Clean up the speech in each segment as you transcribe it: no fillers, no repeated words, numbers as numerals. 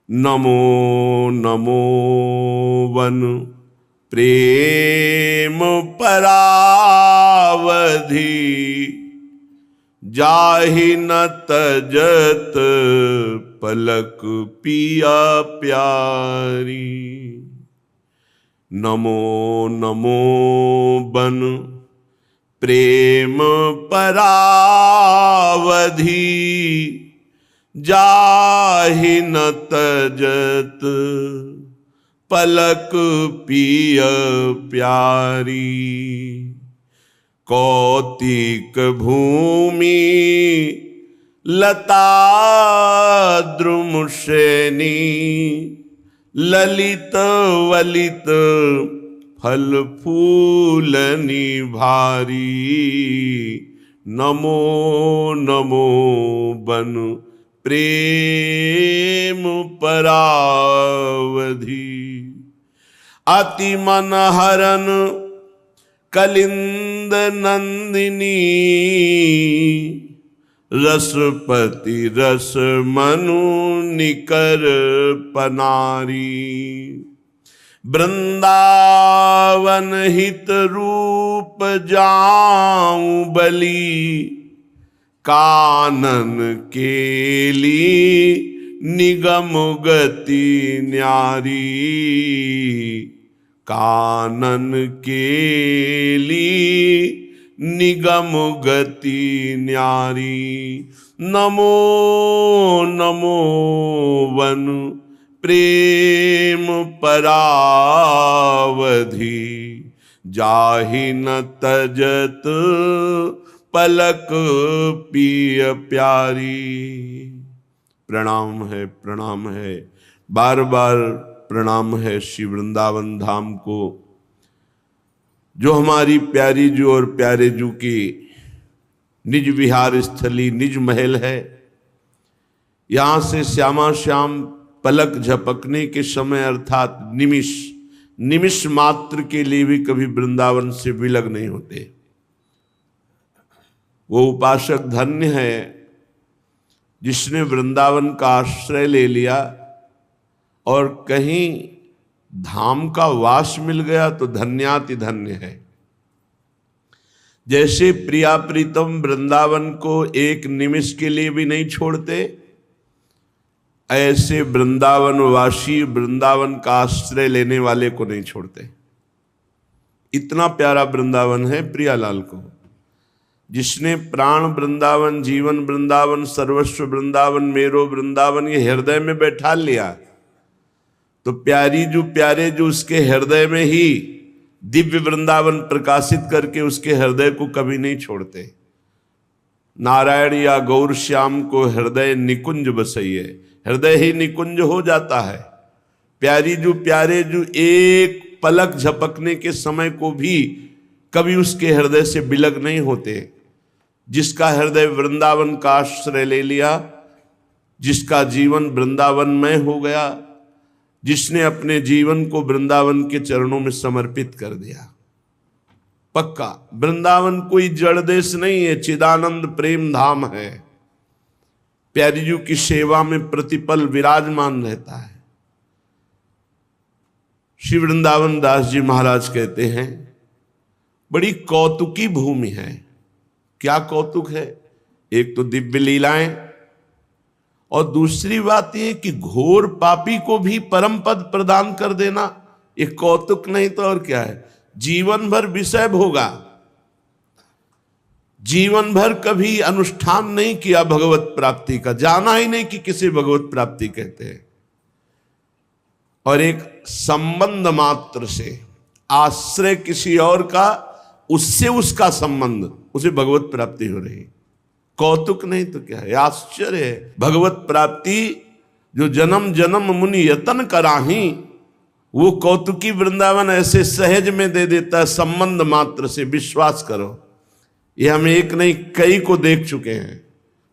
Namo Namo one प्रेम परावधि, जाहि न तजत पलक पिया प्यारी। नमो नमो वन प्रेम परावधि, जाहि न तजत पलक पिय प्यारी। कौतिक भूमि लता द्रुमशेनी, ललित वलित फल फूलनि भारी। नमो नमो वन प्रेम परावधि, अति मन हरन कलिंद नंदिनी, रसपति रस मनु निकर पनारी। वृंदावन हित रूप जाऊं बलि, कानन केली निगम गति न्यारी। कानन केली निगम गति न्यारी। नमो नमो वन प्रेम परावधि, जाहि न तजत पलक पिय प्यारी। प्रणाम है, प्रणाम है, बार बार प्रणाम है श्री वृंदावन धाम को, जो हमारी प्यारी जू और प्यारे जू की निज विहार स्थली, निज महल है। यहां से श्यामा श्याम पलक झपकने के समय अर्थात निमिष निमिष मात्र के लिए भी कभी वृंदावन से विलग नहीं होते। वो उपासक धन्य है जिसने वृंदावन का आश्रय ले लिया और कहीं धाम का वास मिल गया तो धन्याति धन्य है। जैसे प्रिया प्रीतम वृंदावन को एक निमिष के लिए भी नहीं छोड़ते, ऐसे वृंदावन वासी वृंदावन का आश्रय लेने वाले को नहीं छोड़ते। इतना प्यारा वृंदावन है प्रियालाल को। जिसने प्राण वृंदावन, जीवन वृंदावन, सर्वस्व वृंदावन, मेरो वृंदावन ये हृदय में बैठा लिया, तो प्यारी जो प्यारे जो उसके हृदय में ही दिव्य वृंदावन प्रकाशित करके उसके हृदय को कभी नहीं छोड़ते। नारायण या गौर श्याम को हृदय निकुंज बसइए, हृदय ही निकुंज हो जाता है। प्यारी जो प्यारे जो एक पलक झपकने के समय को भी कभी उसके हृदय से बिलग नहीं होते। जिसका हृदय वृंदावन का आश्रय ले लिया, जिसका जीवन वृंदावनमय हो गया, जिसने अपने जीवन को वृंदावन के चरणों में समर्पित कर दिया, पक्का वृंदावन कोई जड़ देश नहीं है, चिदानंद प्रेम धाम है। प्यारी जी की सेवा में प्रतिपल विराजमान रहता है। श्री वृंदावन दास जी महाराज कहते हैं बड़ी कौतुकी भूमि है। क्या कौतुक है? एक तो दिव्य लीलाएं, और दूसरी बात यह कि घोर पापी को भी परम पद प्रदान कर देना, एक कौतुक नहीं तो और क्या है। जीवन भर विषय भोगा, जीवन भर कभी अनुष्ठान नहीं किया भगवत प्राप्ति का, जाना ही नहीं कि किसे भगवत प्राप्ति कहते हैं, और एक संबंध मात्र से आश्रय किसी और का, उससे उसका संबंध, उसे भगवत प्राप्ति हो रही। कौतुक नहीं तो क्या है, आश्चर्य है। भगवत प्राप्ति जो जन्म जन्म मुनि यतन कराही, वो कौतुकी वृंदावन ऐसे सहज में दे देता है संबंध मात्र से। विश्वास करो, ये हम एक नहीं कई को देख चुके हैं।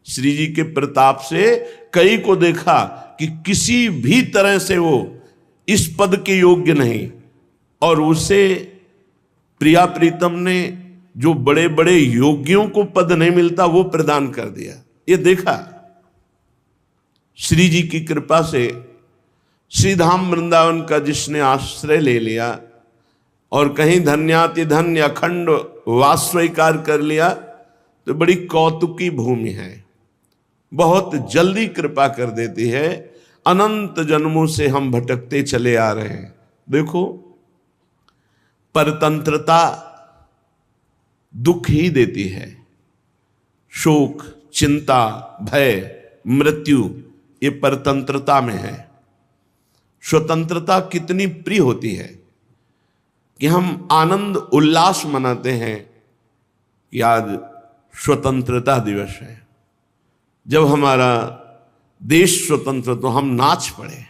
श्री जी के प्रताप से कई को देखा कि किसी भी तरह से वो इस पद के योग्य नहीं, और उसे प्रिया प्रीतम ने जो बड़े बड़े योगियों को पद नहीं मिलता वो प्रदान कर दिया। ये देखा श्री जी की कृपा से श्री धाम वृंदावन का जिसने आश्रय ले लिया और कहीं धन्याति धन्य अखंड वास स्वीकार कर लिया तो बड़ी कौतुकी भूमि है, बहुत जल्दी कृपा कर देती है। अनंत जन्मों से हम भटकते चले आ रहे हैं। देखो, परतंत्रता दुख ही देती है, शोक, चिंता, भय, मृत्यु, ये परतंत्रता में है। स्वतंत्रता कितनी प्रिय होती है कि हम आनंद उल्लास मनाते हैं कि आज स्वतंत्रता दिवस है। जब हमारा देश स्वतंत्र तो हम नाच पड़े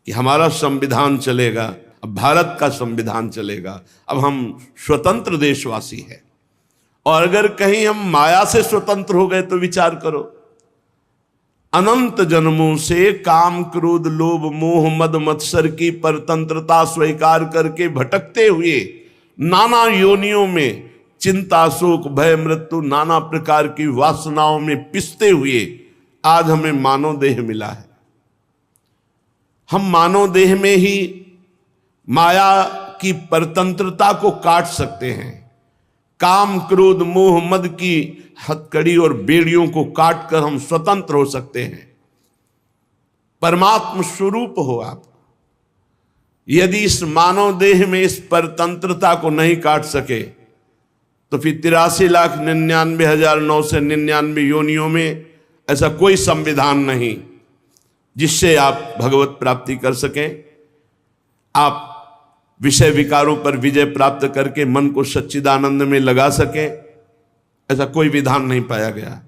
कि हमारा संविधान चलेगा, अब भारत का संविधान चलेगा, अब हम स्वतंत्र देशवासी हैं। और अगर कहीं हम माया से स्वतंत्र हो गए तो विचार करो, अनंत जन्मों से काम, क्रोध, लोभ, मोह, मद, मत्सर की परतंत्रता स्वीकार करके भटकते हुए नाना योनियों में चिंता, शोक, भय, मृत्यु, नाना प्रकार की वासनाओं में पिसते हुए आज हमें मानव देह मिला है। हम मानव देह में ही माया की परतंत्रता को काट सकते हैं। काम, क्रोध, मोह, मद की हथकड़ी और बेड़ियों को काटकर हम स्वतंत्र हो सकते हैं। परमात्म स्वरूप हो आप। यदि इस मानव देह में इस परतंत्रता को नहीं काट सके तो फिर 83,99,999 योनियों में ऐसा कोई संविधान नहीं जिससे आप भगवत प्राप्ति कर सकें। आप विषय विकारों पर विजय प्राप्त करके मन को सच्चिदानंद में लगा सकें, ऐसा कोई विधान नहीं पाया गया।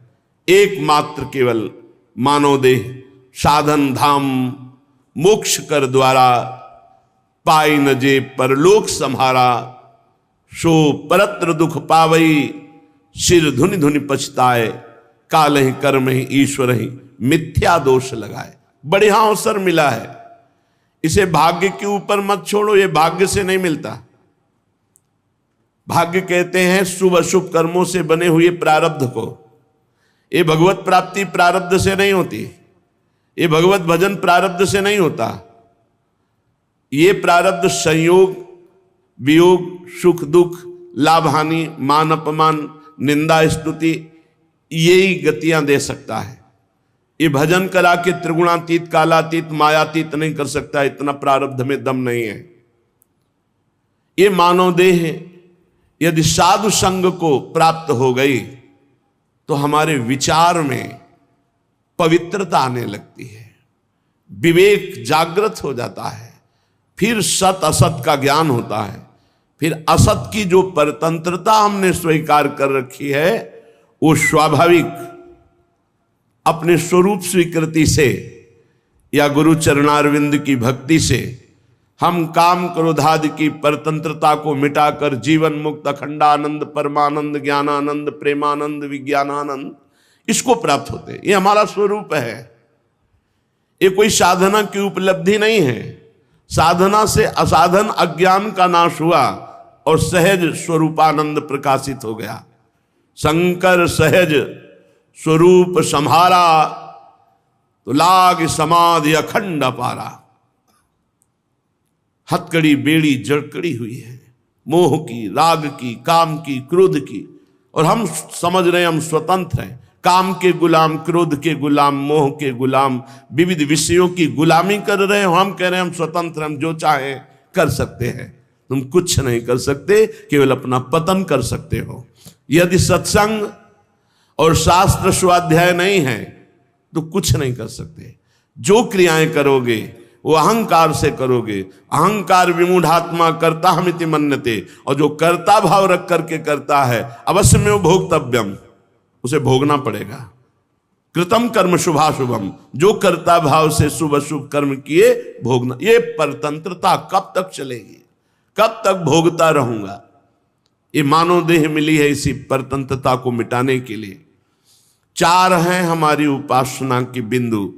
एकमात्र केवल मानव देह साधन धाम मोक्ष कर द्वारा पाई न जे परलोक संहारा, सो परत्र दुख पावई सिर धुनि धुनि पछताए, काल ही कर्म ही ईश्वर ही मिथ्या दोष लगाए। बढ़िया अवसर मिला है, इसे भाग्य के ऊपर मत छोड़ो, ये भाग्य से नहीं मिलता। भाग्य कहते हैं शुभ अशुभ कर्मों से बने हुए प्रारब्ध को। ये भगवत प्राप्ति प्रारब्ध से नहीं होती, ये भगवत भजन प्रारब्ध से नहीं होता। ये प्रारब्ध संयोग, वियोग, सुख दुख, लाभ हानि, मान अपमान, निंदा स्तुति, यही गतियां दे सकता है। ये भजन करा के त्रिगुणातीत, कालातीत, मायातीत नहीं कर सकता, इतना प्रारब्ध में दम नहीं है। ये मानव देह यदि साधु संग को प्राप्त हो गई तो हमारे विचार में पवित्रता आने लगती है, विवेक जागृत हो जाता है, फिर सत असत का ज्ञान होता है। फिर असत की जो परतंत्रता हमने स्वीकार कर रखी है वो स्वाभाविक अपने स्वरूप स्वीकृति से या गुरु चरणारविंद की भक्ति से हम काम क्रोधादि की परतंत्रता को मिटाकर जीवन मुक्त अखंडानंद, परमानंद, ज्ञानानंद, प्रेमानंद, विज्ञानानंद, इसको प्राप्त होते। ये हमारा स्वरूप है, ये कोई साधना की उपलब्धि नहीं है। साधना से असाधन अज्ञान का नाश हुआ और सहज स्वरूपानंद प्रकाशित हो गया। शंकर सहज स्वरूप संहारा तो लाग समाधि अखंड पारा। हथकड़ी बेड़ी जड़कड़ी हुई है मोह की, राग की, काम की, क्रोध की, और हम समझ रहे हैं हम स्वतंत्र हैं। काम के गुलाम, क्रोध के गुलाम, मोह के गुलाम, विविध विषयों की गुलामी कर रहे हैं। हम कह रहे हैं हम स्वतंत्र, हम जो चाहे कर सकते हैं। तुम कुछ नहीं कर सकते, केवल अपना पतन कर सकते हो। यदि सत्संग और शास्त्र स्वाध्याय नहीं है तो कुछ नहीं कर सकते। जो क्रियाएं करोगे वो अहंकार से करोगे। अहंकार विमूढ़ात्मा कर्ता हमिति मन्यते, और जो कर्ता भाव रख करके करता है अवश्य में वो भोक्तव्यम, उसे भोगना पड़ेगा। कृतम कर्म शुभाशुभम, जो कर्ता भाव से शुभ अशुभ कर्म किए भोगना। ये परतंत्रता कब तक चलेगी, कब तक भोगता रहूंगा। ये मानव देह मिली है इसी परतंत्रता को मिटाने के लिए। 4 हैं हमारी उपासना की बिंदु: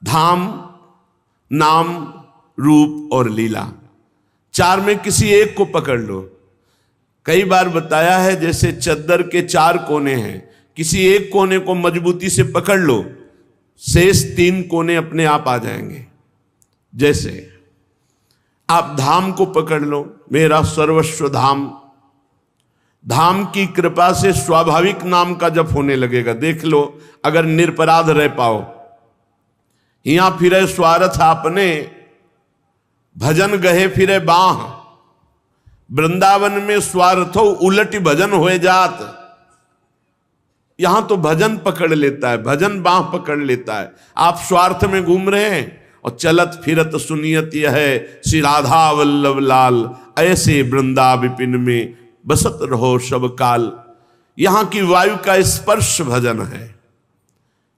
धाम, नाम, रूप और लीला। 4 में किसी एक को पकड़ लो। कई बार बताया है जैसे चद्दर के 4 कोने हैं, किसी एक कोने को मजबूती से पकड़ लो, शेष 3 कोने अपने आप आ जाएंगे। जैसे आप धाम को पकड़ लो, मेरा सर्वस्व धाम, धाम की कृपा से स्वाभाविक नाम का जप होने लगेगा। देख लो, अगर निरपराध रह पाओ, यहां फिरे स्वार्थ आपने, भजन गहे फिरे बाह, वृंदावन में स्वार्थो उलट भजन होए जात। यहां तो भजन पकड़ लेता है, भजन बाह पकड़ लेता है। आप स्वार्थ में घूम रहे हैं और चलत फिरत सुनियत यह है श्री राधा वल्लभ लाल, ऐसे वृंदा विपिन में बसत रहो सब काल। यहां की वायु का स्पर्श भजन है,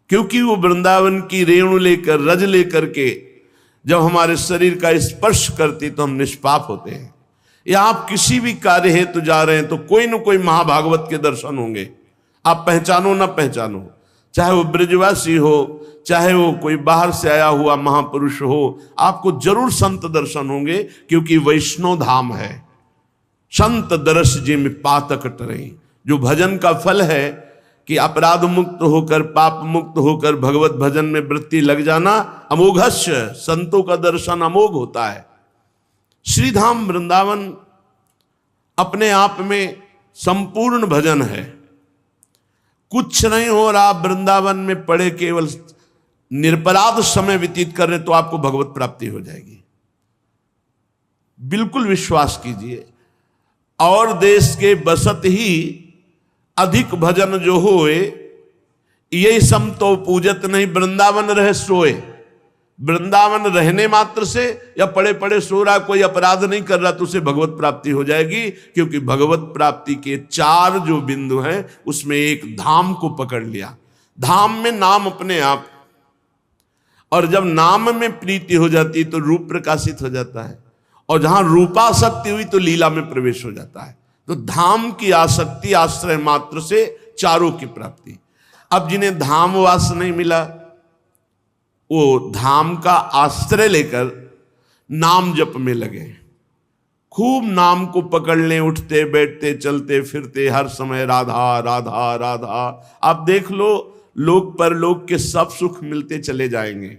क्योंकि वो वृंदावन की रेणु लेकर, रज लेकर के जब हमारे शरीर का स्पर्श करती तो हम निष्पाप होते हैं। या आप किसी भी कार्य हेतु जा रहे हैं तो कोई न कोई महाभागवत के दर्शन होंगे, आप पहचानो ना पहचानो, चाहे वो ब्रजवासी हो, चाहे वो कोई बाहर से आया हुआ महापुरुष हो, आपको जरूर संत दर्शन होंगे, क्योंकि वैष्णव धाम है। संत दर्श जिम पातक टरें, जो भजन का फल है कि अपराध मुक्त होकर, पाप मुक्त होकर भगवत भजन में वृत्ति लग जाना, अमोघस्य, संतों का दर्शन अमोघ होता है। श्रीधाम वृंदावन अपने आप में संपूर्ण भजन है। कुछ नहीं हो रहा, वृंदावन में पड़े केवल निरपराध समय व्यतीत कर रहे तो आपको भगवत प्राप्ति हो जाएगी। बिल्कुल विश्वास कीजिए। और देश के बसत ही अधिक भजन जो होए, ये सम तो पूजत नहीं, वृंदावन रहे सोए। वृंदावन रहने मात्र से या पड़े पड़े सो रहा, कोई अपराध नहीं कर रहा, तो उसे भगवत प्राप्ति हो जाएगी। क्योंकि भगवत प्राप्ति के 4 जो बिंदु हैं, उसमें एक धाम को पकड़ लिया। धाम में नाम अपने आप, और जब नाम में प्रीति हो जाती तो रूप प्रकाशित हो जाता है, और जहां रूपासक्ति हुई तो लीला में प्रवेश हो जाता है। तो धाम की आसक्ति, आश्रय मात्र से 4 की प्राप्ति। अब जिन्हें धामवास नहीं मिला, वो धाम का आश्रय लेकर नाम जप में लगे, खूब नाम को पकड़ लें, उठते बैठते चलते फिरते हर समय राधा राधा राधा। आप देख लो, लोक परलोक के सब सुख मिलते चले जाएंगे।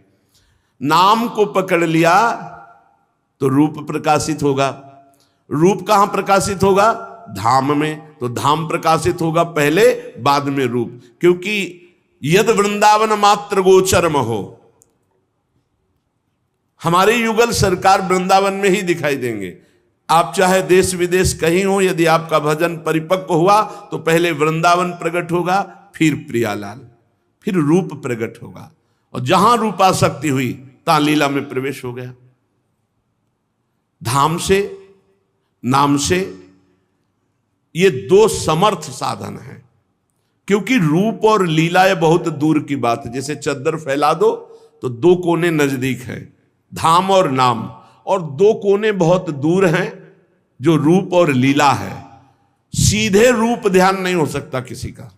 नाम को पकड़ लिया तो रूप प्रकाशित होगा। रूप कहां प्रकाशित होगा? धाम में। तो धाम प्रकाशित होगा पहले, बाद में रूप। क्योंकि यद वृंदावन मात्र गोचरम हो, हमारे युगल सरकार वृंदावन में ही दिखाई देंगे। आप चाहे देश विदेश कहीं हो, यदि आपका भजन परिपक्व हुआ तो पहले वृंदावन प्रकट होगा, फिर प्रियालाल, फिर रूप प्रकट होगा। और जहां रूपासक्ति हुई ता लीला में प्रवेश हो गया। धाम से, नाम से, ये 2 समर्थ साधन हैं। क्योंकि रूप और लीला ये बहुत दूर की बात है। जैसे चद्दर फैला दो तो 2 कोने नजदीक हैं, धाम और नाम, और 2 कोने बहुत दूर हैं, जो रूप और लीला है। सीधे रूप ध्यान नहीं हो सकता किसी का,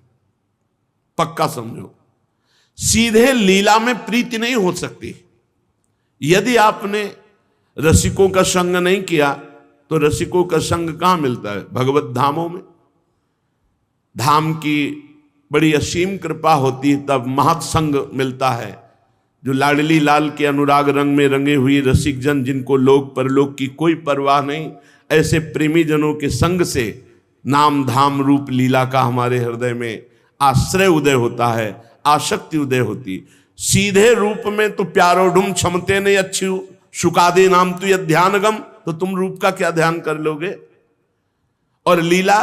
पक्का समझो। सीधे लीला में प्रीति नहीं हो सकती। यदि आपने रसिकों का संग नहीं किया तो रसिकों का संग कहां मिलता है? भगवत धामों में। धाम की बड़ी असीम कृपा होती है तब महत संग मिलता है। जो लाडली लाल के अनुराग रंग में रंगे हुए रसिक जन, जिनको लोक परलोक की कोई परवाह नहीं, ऐसे प्रेमी जनों के संग से नाम धाम रूप लीला का हमारे हृदय में आश्रय उदय होता है, आसक्ति उदय होती। सीधे रूप में तो प्यारो ढूम क्षमते नहीं अच्छी सुकादे नाम तु यह ध्यानगम, तो तुम रूप का क्या ध्यान कर लोगे? और लीला,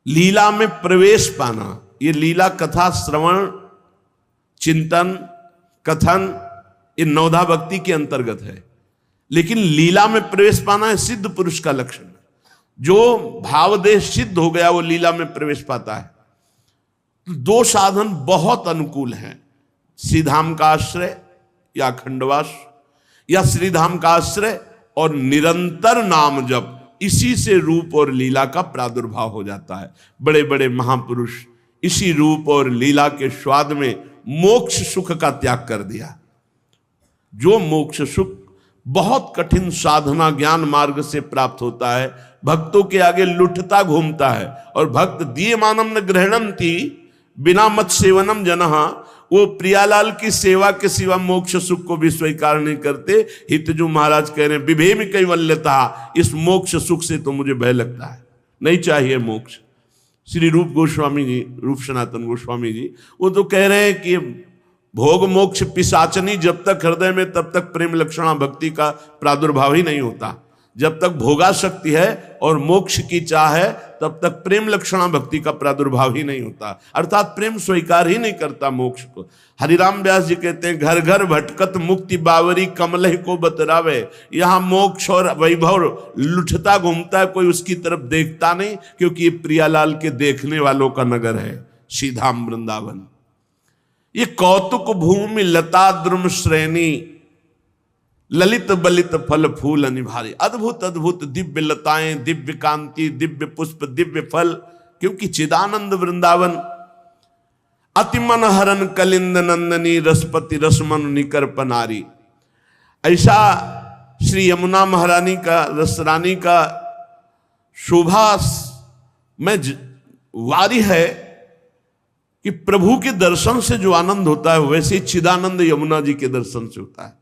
लीला में प्रवेश पाना, ये लीला कथा श्रवण चिंतन कथन ये 9धा भक्ति के अंतर्गत है। लेकिन लीला में प्रवेश पाना है सिद्ध पुरुष का लक्षण। जो भावदेह सिद्ध हो गया वो लीला में प्रवेश पाता है। 2 साधन बहुत अनुकूल हैं, श्रीधाम का आश्रय या खंडवास, या श्रीधाम का आश्रय और निरंतर नाम जप। इसी से रूप और लीला का प्रादुर्भाव हो जाता है। बड़े बड़े महापुरुष इसी रूप और लीला के स्वाद में मोक्ष सुख का त्याग कर दिया। जो मोक्ष सुख बहुत कठिन साधना ज्ञान मार्ग से प्राप्त होता है, भक्तों के आगे लुटता घूमता है। और भक्त दिए मानम न ग्रहणंती बिना मत सेवनम जनहा, वो प्रियालाल की सेवा के सिवा मोक्ष सुख को भी स्वीकार नहीं करते। हितजू महाराज कह रहे हैं विभे में कैवल्यता, इस मोक्ष सुख से तो मुझे भय लगता है, नहीं चाहिए मोक्ष। श्री रूप गोस्वामी जी, रूप सनातन गोस्वामी जी, वो तो कह रहे हैं कि भोग मोक्ष पिशाचनी, जब तक हृदय में तब तक प्रेम लक्षणा भक्ति का प्रादुर्भाव ही नहीं होता। जब तक भोगा शक्ति है और मोक्ष की चाह है तब तक प्रेम लक्षणा भक्ति का प्रादुर्भाव ही नहीं होता, अर्थात प्रेम स्वीकार ही नहीं करता मोक्ष को। हरिराम व्यास जी कहते हैं घर घर भटकत मुक्ति बावरी कमलह को बतरावे। यहाँ मोक्ष और वैभव लुटता घूमता है, कोई उसकी तरफ देखता नहीं, क्योंकि ये प्रियालाल के देखने वालों का नगर है श्रीधाम वृंदावन। ये कौतुक भूमि लता द्रुम श्रेणी, ललित बलित फल फूल अनिभारी। अद्भुत अद्भुत दिव्य लताएं, दिव्य कांति, दिव्य पुष्प, दिव्य फल, क्योंकि चिदानंद वृंदावन। अति मन हरन कलिंद नंदनी रसपति रसमन निकर पनारी। ऐसा श्री यमुना महारानी का, रसरानी का शोभा में वारी है कि प्रभु के दर्शन से जो आनंद होता है वैसे ही चिदानंद यमुना जी के दर्शन से होता है।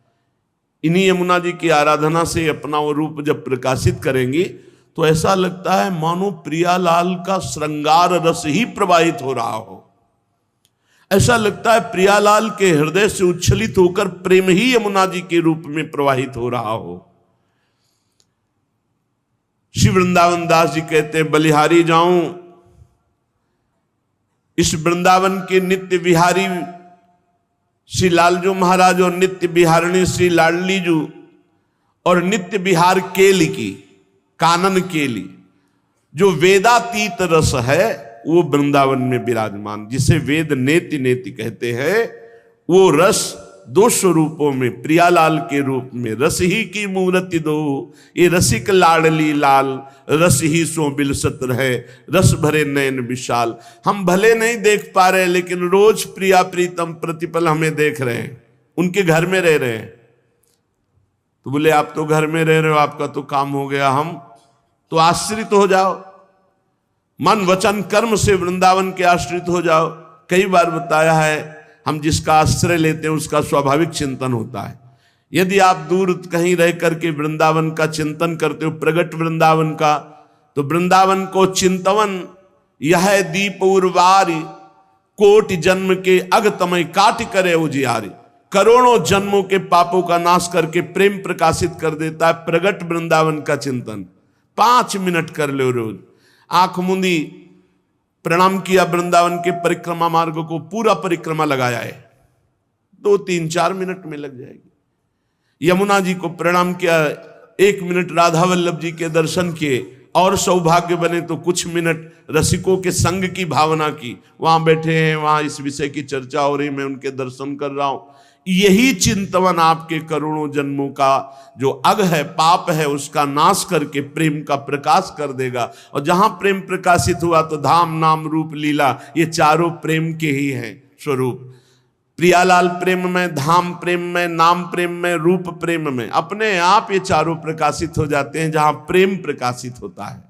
इन्हीं यमुना जी की आराधना से अपना वो रूप जब प्रकाशित करेंगी तो ऐसा लगता है मानो प्रियालाल का श्रृंगार रस ही प्रवाहित हो रहा हो। ऐसा लगता है प्रियालाल के हृदय से उच्छलित होकर प्रेम ही यमुना जी के रूप में प्रवाहित हो रहा हो। श्री वृंदावन दास जी कहते हैं बलिहारी जाऊं, इस वृंदावन के नित्य विहारी श्री लालजू महाराज और नित्य विहारिणी श्री लाडली जू और नित्य विहार केली की, कानन केली, जो वेदातीत रस है वो वृंदावन में विराजमान, जिसे वेद नेति नेति कहते हैं, वो रस दो स्वरूपों में, प्रियालाल के रूप में, रस ही की मूर्ति दो, ये रसिक लाडली लाल, रस ही सो बिलसत रहे, रस भरे नयन विशाल। हम भले नहीं देख पा रहे लेकिन रोज प्रिया प्रीतम प्रतिपल हमें देख रहे हैं, उनके घर में रह रहे हैं। तो बोले आप तो घर में रह रहे हो, आपका तो काम हो गया, हम तो आश्रित हो जाओ, मन वचन कर्म से वृंदावन के आश्रित हो जाओ। कई बार बताया है, हम जिसका आश्रय लेते हैं उसका स्वाभाविक चिंतन होता है। यदि आप दूर कहीं रह करके वृंदावन का चिंतन करते हो, प्रगट वृंदावन का, तो वृंदावन को चिंतवन यह दीप उर्वारी, कोटि जन्म के अगतमय काट करे उजियारी। करोड़ों जन्मों के पापों का नाश करके प्रेम प्रकाशित कर देता है प्रगट वृंदावन का चिंतन। 5 मिनट कर लो रोज, आंख मूंदी प्रणाम किया, वृंदावन के परिक्रमा मार्ग को पूरा परिक्रमा लगाया है, 2, 3, 4 मिनट में लग जाएगी। यमुना जी को प्रणाम किया, 1 मिनट राधा वल्लभ जी के दर्शन किए, और सौभाग्य बने तो कुछ मिनट रसिकों के संग की भावना की, वहां बैठे हैं, वहां इस विषय की चर्चा हो रही, मैं उनके दर्शन कर रहा हूं। यही चिंतवन आपके करोड़ों जन्मों का जो अग है, पाप है, उसका नाश करके प्रेम का प्रकाश कर देगा। और जहां प्रेम प्रकाशित हुआ तो धाम नाम रूप लीला, ये चारों प्रेम के ही हैं स्वरूप। प्रियालाल प्रेम में, धाम प्रेम में, नाम प्रेम में, रूप प्रेम में, अपने आप ये चारों प्रकाशित हो जाते हैं जहां प्रेम प्रकाशित होता है।